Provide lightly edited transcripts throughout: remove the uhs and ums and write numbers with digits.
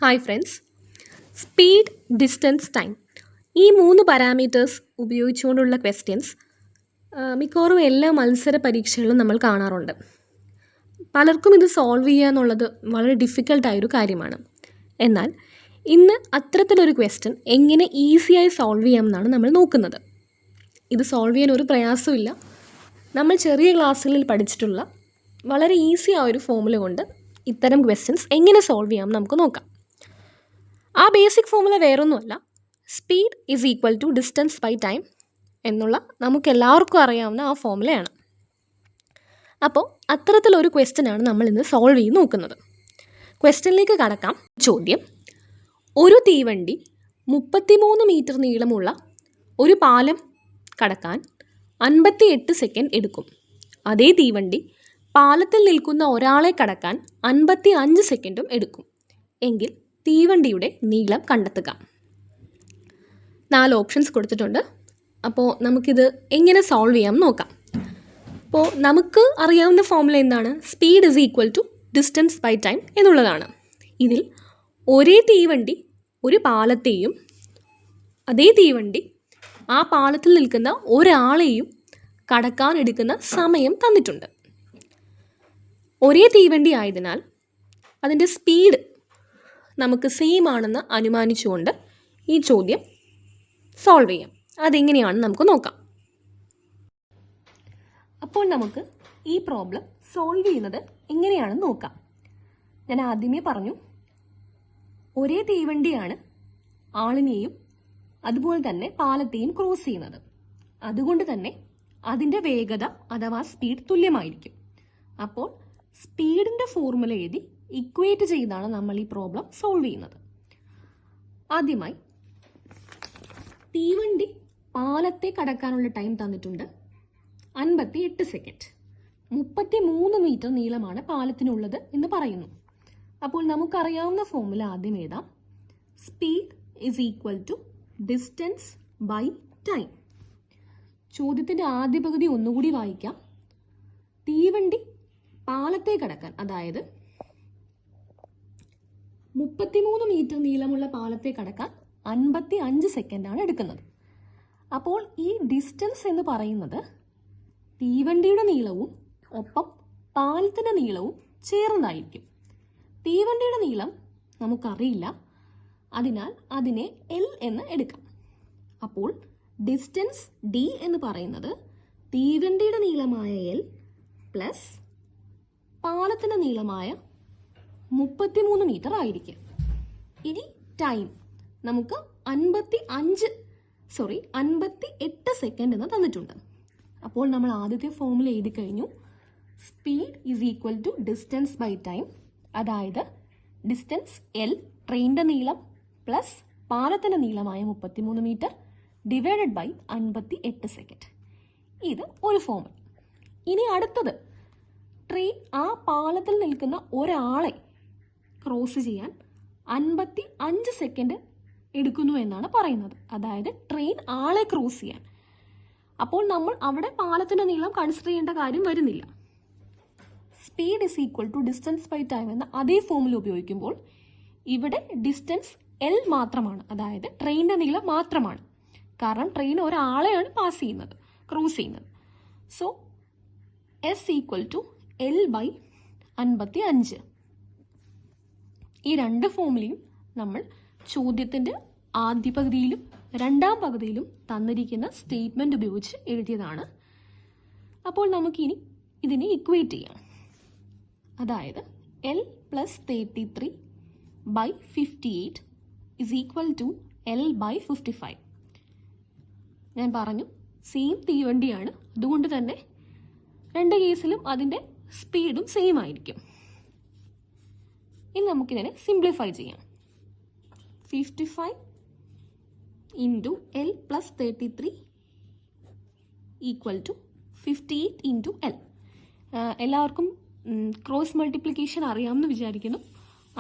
Hi friends, speed, distance, time ഈ 3 parameters ഉപയോഗിച്ചുകൊണ്ടുള്ള questions മിക്കവാറും എല്ലാ മത്സര പരീക്ഷകളിലും നമ്മൾ കാണാറുണ്ട്. പലർക്കും ഇത് സോൾവ് ചെയ്യുക എന്നുള്ളത് വളരെ ഡിഫിക്കൽട്ടായൊരു കാര്യമാണ്. എന്നാൽ ഇന്ന് അത്തരത്തിലൊരു ക്വസ്റ്റ്യൻ എങ്ങനെ ഈസിയായി സോൾവ് ചെയ്യാമെന്നാണ് നമ്മൾ നോക്കുന്നത്. ഇത് സോൾവ് ചെയ്യാൻ ഒരു പ്രയാസമില്ല. നമ്മൾ ചെറിയ ക്ലാസ്സുകളിൽ പഠിച്ചിട്ടുള്ള വളരെ ഈസി ആ ഒരു ഫോമുല കൊണ്ട് ഇത്തരം ക്വസ്റ്റ്യൻസ് എങ്ങനെ സോൾവ് ചെയ്യാമെന്ന് നമുക്ക് നോക്കാം. ആ ബേസിക് ഫോമുല വേറൊന്നുമല്ല, speed is equal to distance by time എന്നുള്ള നമുക്കെല്ലാവർക്കും അറിയാവുന്ന ആ ഫോമുലയാണ്. അപ്പോൾ അത്തരത്തിലൊരു ക്വസ്റ്റ്യനാണ് നമ്മൾ ഇന്ന് സോൾവ് ചെയ്ത് നോക്കുന്നത്. ക്വസ്റ്റ്യനിലേക്ക് കടക്കാം. ചോദ്യം: ഒരു തീവണ്ടി 33 മീറ്റർ നീളമുള്ള ഒരു പാലം കടക്കാൻ 58 സെക്കൻഡ് എടുക്കും. അതേ തീവണ്ടി പാലത്തിൽ നിൽക്കുന്ന ഒരാളെ കടക്കാൻ 55 സെക്കൻഡും എടുക്കും. എങ്കിൽ തീവണ്ടിയുടെ നീളം കണ്ടെത്തുക. 4 ഓപ്ഷൻസ് കൊടുത്തിട്ടുണ്ട്. അപ്പോൾ നമുക്കിത് എങ്ങനെ സോൾവ് ചെയ്യാം നോക്കാം. അപ്പോൾ നമുക്ക് അറിയാവുന്ന ഫോമുല എന്താണ്? Speed is equal to distance by time എന്നുള്ളതാണ്. ഇതിൽ ഒരേ തീവണ്ടി ഒരു പാലത്തെയും അതേ തീവണ്ടി ആ പാലത്തിൽ നിൽക്കുന്ന ഒരാളെയും കടക്കാൻ എടുക്കുന്ന സമയം തന്നിട്ടുണ്ട്. ഒരേ തീവണ്ടി ആയതിനാൽ അതിൻ്റെ സ്പീഡ് നമുക്ക് സെയിം ആണെന്ന് അനുമാനിച്ചുകൊണ്ട് ഈ ചോദ്യം സോൾവ് ചെയ്യാം. അതെങ്ങനെയാണെന്ന് നമുക്ക് നോക്കാം. അപ്പോൾ നമുക്ക് ഈ പ്രോബ്ലം സോൾവ് ചെയ്യുന്നത് എങ്ങനെയാണെന്ന് നോക്കാം. ഞാൻ ആദ്യമേ പറഞ്ഞു, ഒരേ തീവണ്ടിയാണ് ആളിനെയും അതുപോലെ തന്നെ പാലത്തെയും ക്രോസ് ചെയ്യുന്നത്. അതുകൊണ്ട് തന്നെ അതിൻ്റെ വേഗത അഥവാ സ്പീഡ് തുല്യമായിരിക്കും. അപ്പോൾ സ്പീഡിൻ്റെ ഫോർമുല എഴുതി ഇക്വേറ്റ് ചെയ്താണ് നമ്മൾ ഈ പ്രോബ്ലം സോൾവ് ചെയ്യുന്നത്. ആദ്യമായി തീവണ്ടി പാലത്തെ കടക്കാനുള്ള ടൈം തന്നിട്ടുണ്ട് 58 സെക്കൻഡ്. 33 മീറ്റർ നീളമാണ് പാലത്തിനുള്ളത് എന്ന് പറയുന്നു. അപ്പോൾ നമുക്കറിയാവുന്ന ഫോർമുല ആദ്യം എഴുതാം. Speed is equal to distance by time. ചോദ്യത്തിൻ്റെ ആദ്യ പകുതി ഒന്നുകൂടി വായിക്കാം. തീവണ്ടി പാലത്തെ കടക്കാൻ, അതായത് 33 മീറ്റർ നീളമുള്ള പാലത്തെ കടക്കാൻ 55 സെക്കൻഡാണ് എടുക്കുന്നത്. അപ്പോൾ ഈ ഡിസ്റ്റൻസ് എന്ന് പറയുന്നത് തീവണ്ടിയുടെ നീളവും ഒപ്പം പാലത്തിൻ്റെ നീളവും ചേർന്നതായിരിക്കും. തീവണ്ടിയുടെ നീളം നമുക്കറിയില്ല, അതിനാൽ അതിനെ L എന്ന് എടുക്കാം. അപ്പോൾ ഡിസ്റ്റൻസ് D എന്ന് പറയുന്നത് തീവണ്ടിയുടെ നീളമായ L പ്ലസ് പാലത്തിൻ്റെ നീളമായ 33 മീറ്റർ ആയിരിക്കും. ഇനി ടൈം നമുക്ക് 58 സെക്കൻഡ് എന്ന് തന്നിട്ടുണ്ട്. അപ്പോൾ നമ്മൾ ആദ്യത്തെ ഫോമുല എഴുതി കഴിഞ്ഞു. Speed is equal to distance by time, അതായത് ഡിസ്റ്റൻസ് L ട്രെയിനിൻ്റെ നീളം പ്ലസ് പാലത്തിൻ്റെ നീളമായ 33 മീറ്റർ ഡിവൈഡഡ് ബൈ 58 സെക്കൻഡ്. ഇത് ഒരു ഫോമുല. ഇനി അടുത്തത്, ട്രെയിൻ ആ പാലത്തിൽ നിൽക്കുന്ന ഒരാളെ ക്രോസ് ചെയ്യാൻ 55 സെക്കൻഡ് എടുക്കുന്നു എന്നാണ് പറയുന്നത്. അതായത് ട്രെയിൻ ആളെ ക്രോസ് ചെയ്യാൻ. അപ്പോൾ നമ്മൾ അവിടെ പാലത്തിൻ്റെ നീളം കൺസിഡർ ചെയ്യേണ്ട കാര്യം വരുന്നില്ല. Speed is equal to distance by time എന്ന അതേ ഫോമുല ഉപയോഗിക്കുമ്പോൾ ഇവിടെ ഡിസ്റ്റൻസ് L മാത്രമാണ്, അതായത് ട്രെയിനിൻ്റെ നീളം മാത്രമാണ്. കാരണം ട്രെയിൻ ഒരാളെയാണ് പാസ് ചെയ്യുന്നത്, ക്രോസ് ചെയ്യുന്നത്. So S equal to L by 55. ഈ രണ്ട് ഫോമുലയും നമ്മൾ ചോദ്യത്തിൻ്റെ ആദ്യ പകുതിയിലും രണ്ടാം പകുതിയിലും തന്നിരിക്കുന്ന സ്റ്റേറ്റ്മെൻറ്റ് ഉപയോഗിച്ച് എഴുതിയതാണ്. അപ്പോൾ നമുക്കിനി ഇതിനെ ഇക്വേറ്റ് ചെയ്യാം. അതായത് L plus 33 by 58 is equal to L by 55. ഞാൻ പറഞ്ഞു, സെയിം തീവണ്ടിയാണ്, അതുകൊണ്ട് തന്നെ രണ്ട് കേസിലും അതിൻ്റെ സ്പീഡും സെയിം ആയിരിക്കും. ഇനി നമുക്കിതിനെ സിംപ്ലിഫൈ ചെയ്യാം. 55 into L plus 33 equal to 58 into L. എല്ലാവർക്കും ക്രോസ് മൾട്ടിപ്ലിക്കേഷൻ അറിയാമെന്ന് വിചാരിക്കുന്നു.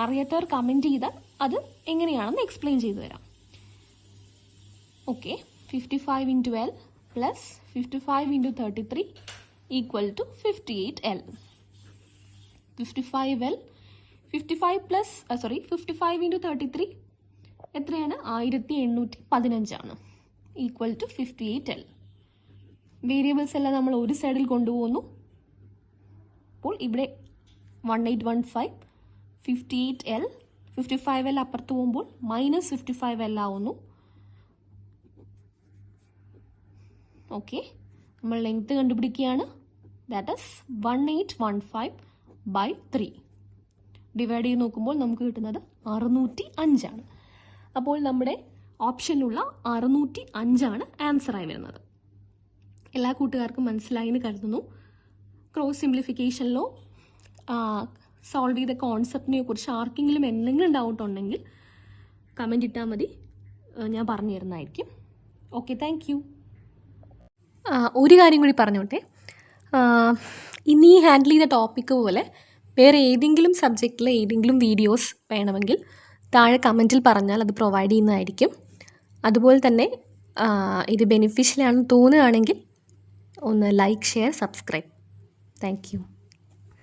അറിയാത്തവർ കമൻറ്റ് ചെയ്താൽ അത് എങ്ങനെയാണെന്ന് എക്സ്പ്ലെയിൻ ചെയ്തു തരാം. Okay, 55 into L plus 55 into 33 equal to 58L. 55L 55 into 33 എത്രയാണ്? 1815 ഈക്വൽ ടു 58L. വേരിയബിൾസ് എല്ലാം നമ്മൾ ഒരു സൈഡിൽ കൊണ്ടുപോകുന്നു. അപ്പോൾ ഇവിടെ 1815 58L, 55L അപ്പുറത്ത് പോകുമ്പോൾ -55L ആവുന്നു. ഓക്കെ, നമ്മൾ ലെങ്ത് കണ്ടുപിടിക്കുകയാണ്. That is 1815/3. ഡിവൈഡ് ചെയ്ത് നോക്കുമ്പോൾ നമുക്ക് കിട്ടുന്നത് 605. അപ്പോൾ നമ്മുടെ ഓപ്ഷനിലുള്ള 605 ആൻസറായി വരുന്നത്. എല്ലാ കൂട്ടുകാർക്കും മനസ്സിലായി എന്ന് കരുതുന്നു. ക്രോസ് സിംപ്ലിഫിക്കേഷനിലോ സോൾവ് ചെയ്ത കോൺസെപ്റ്റിനെ കുറിച്ച് ആർക്കെങ്കിലും എന്തെങ്കിലും ഡൗട്ട് ഉണ്ടെങ്കിൽ കമൻറ്റ് ഇട്ടാൽ മതി, ഞാൻ പറഞ്ഞു തരുന്നതായിരിക്കും. Okay, thank you. ഒരു കാര്യം കൂടി പറഞ്ഞോട്ടെ, ഇനി ഹാൻഡിൽ ചെയ്ത ടോപ്പിക്ക് പോലെ വേറെ ഏതെങ്കിലും സബ്ജക്റ്റിലെ ഏതെങ്കിലും വീഡിയോസ് വേണമെങ്കിൽ താഴെ കമൻറ്റിൽ പറഞ്ഞാൽ അത് പ്രൊവൈഡ് ചെയ്യുന്നതായിരിക്കും. അതുപോലെ തന്നെ ഇത് ബെനിഫിഷ്യൽ ആണെന്ന് തോന്നുകയാണെങ്കിൽ ഒന്ന് like, share, subscribe. Thank you.